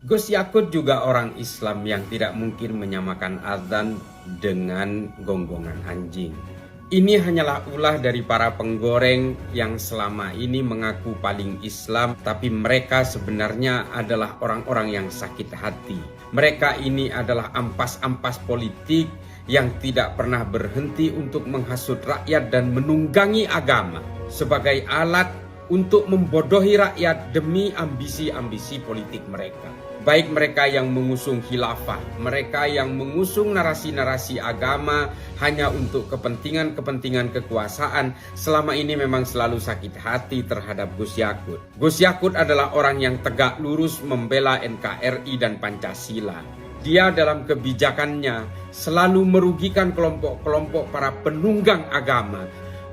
Gus Yakut juga orang Islam yang tidak mungkin menyamakan azan dengan gonggongan anjing. Ini hanyalah ulah dari para penggoreng yang selama ini mengaku paling Islam, tapi mereka sebenarnya adalah orang-orang yang sakit hati. Mereka ini adalah ampas-ampas politik yang tidak pernah berhenti untuk menghasut rakyat dan menunggangi agama sebagai alat untuk membodohi rakyat demi ambisi-ambisi politik mereka. Baik mereka yang mengusung khilafah, mereka yang mengusung narasi-narasi agama hanya untuk kepentingan-kepentingan kekuasaan, selama ini memang selalu sakit hati terhadap Gus Yakut. Gus Yakut adalah orang yang tegak lurus membela NKRI dan Pancasila. Dia dalam kebijakannya selalu merugikan kelompok-kelompok para penunggang agama.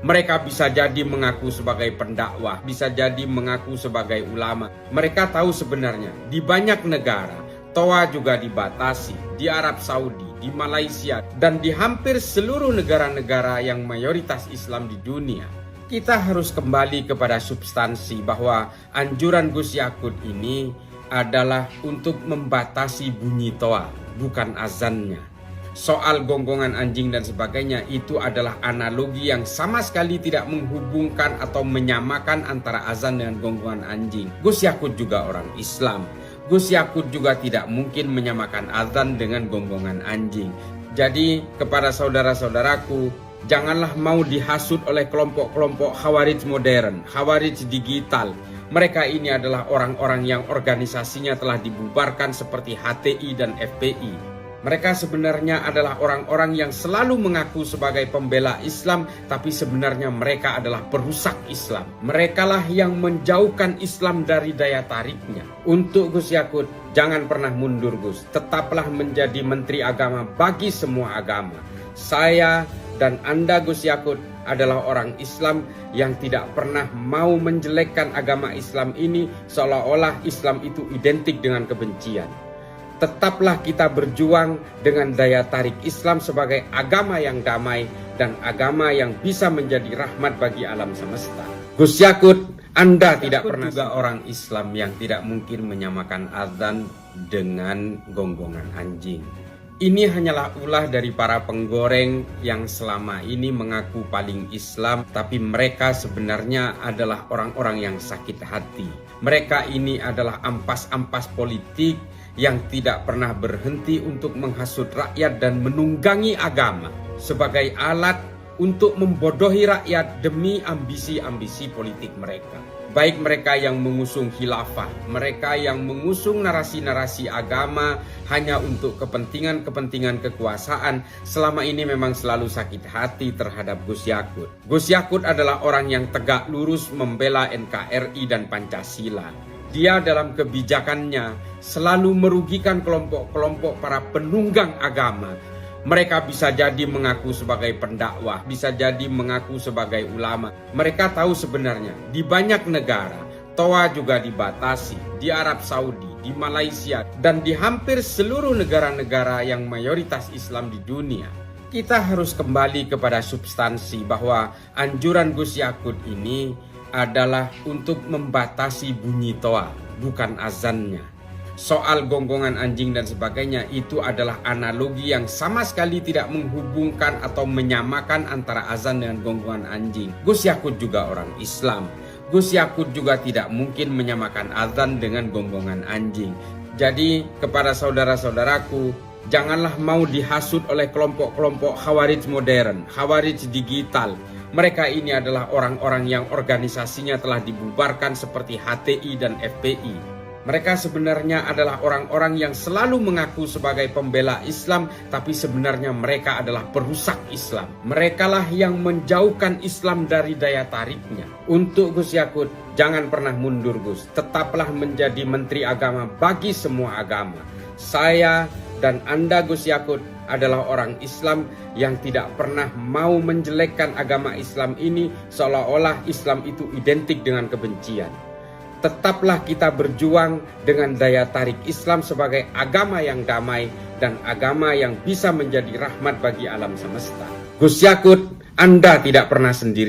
Mereka bisa jadi mengaku sebagai pendakwah, bisa jadi mengaku sebagai ulama. Mereka tahu sebenarnya di banyak negara, TOA juga dibatasi. Di Arab Saudi, di Malaysia, dan di hampir seluruh negara-negara yang mayoritas Islam di dunia. Kita harus kembali kepada substansi bahwa anjuran Gus Yakut ini adalah untuk membatasi bunyi TOA, bukan azannya. Soal gonggongan anjing dan sebagainya itu adalah analogi yang sama sekali tidak menghubungkan atau menyamakan antara azan dengan gonggongan anjing. Gus Yakut juga orang Islam. Gus Yakut juga tidak mungkin menyamakan azan dengan gonggongan anjing. Jadi kepada saudara-saudaraku, janganlah mau dihasut oleh kelompok-kelompok khawarij modern, khawarij digital. Mereka ini adalah orang-orang yang organisasinya telah dibubarkan seperti HTI dan FPI. Mereka sebenarnya adalah orang-orang yang selalu mengaku sebagai pembela Islam, tapi sebenarnya mereka adalah perusak Islam. Merekalah yang menjauhkan Islam dari daya tariknya. Untuk Gus Yakut, jangan pernah mundur Gus. Tetaplah menjadi Menteri Agama bagi semua agama. Saya dan Anda Gus Yakut adalah orang Islam yang tidak pernah mau menjelekkan agama Islam ini seolah-olah Islam itu identik dengan kebencian. Tetaplah kita berjuang dengan daya tarik Islam sebagai agama yang damai dan agama yang bisa menjadi rahmat bagi alam semesta. Gus Yakut, Anda tidak pernah juga orang Islam yang tidak mungkin menyamakan azan dengan gonggongan anjing. Ini hanyalah ulah dari para penggoreng yang selama ini mengaku paling Islam, tapi mereka sebenarnya adalah orang-orang yang sakit hati. Mereka ini adalah ampas-ampas politik yang tidak pernah berhenti untuk menghasut rakyat dan menunggangi agama sebagai alat untuk membodohi rakyat demi ambisi-ambisi politik mereka. Baik mereka yang mengusung khilafah, mereka yang mengusung narasi-narasi agama hanya untuk kepentingan-kepentingan kekuasaan, selama ini memang selalu sakit hati terhadap Gus Yakut. Gus Yakut adalah orang yang tegak lurus membela NKRI dan Pancasila. Dia dalam kebijakannya selalu merugikan kelompok-kelompok para penunggang agama. Mereka bisa jadi mengaku sebagai pendakwah, bisa jadi mengaku sebagai ulama. Mereka tahu sebenarnya di banyak negara, TOA juga dibatasi. Di Arab Saudi, di Malaysia, dan di hampir seluruh negara-negara yang mayoritas Islam di dunia. Kita harus kembali kepada substansi bahwa anjuran Gus Yakut ini adalah untuk membatasi bunyi TOA, bukan azannya. Soal gonggongan anjing dan sebagainya itu adalah analogi yang sama sekali tidak menghubungkan atau menyamakan antara azan dengan gonggongan anjing. Gus Yakut juga orang Islam. Gus Yakut juga tidak mungkin menyamakan azan dengan gonggongan anjing. Jadi kepada saudara-saudaraku, janganlah mau dihasut oleh kelompok-kelompok khawarij modern, khawarij digital. Mereka ini adalah orang-orang yang organisasinya telah dibubarkan seperti HTI dan FPI. Mereka sebenarnya adalah orang-orang yang selalu mengaku sebagai pembela Islam, tapi sebenarnya mereka adalah perusak Islam. Merekalah yang menjauhkan Islam dari daya tariknya. Untuk Gus Yakut, jangan pernah mundur Gus. Tetaplah menjadi Menteri Agama bagi semua agama. Saya dan Anda Gus Yakut adalah orang Islam yang tidak pernah mau menjelekkan agama Islam ini seolah-olah Islam itu identik dengan kebencian. Tetaplah kita berjuang dengan daya tarik Islam sebagai agama yang damai dan agama yang bisa menjadi rahmat bagi alam semesta. Gus Yakut, Anda tidak pernah sendiri.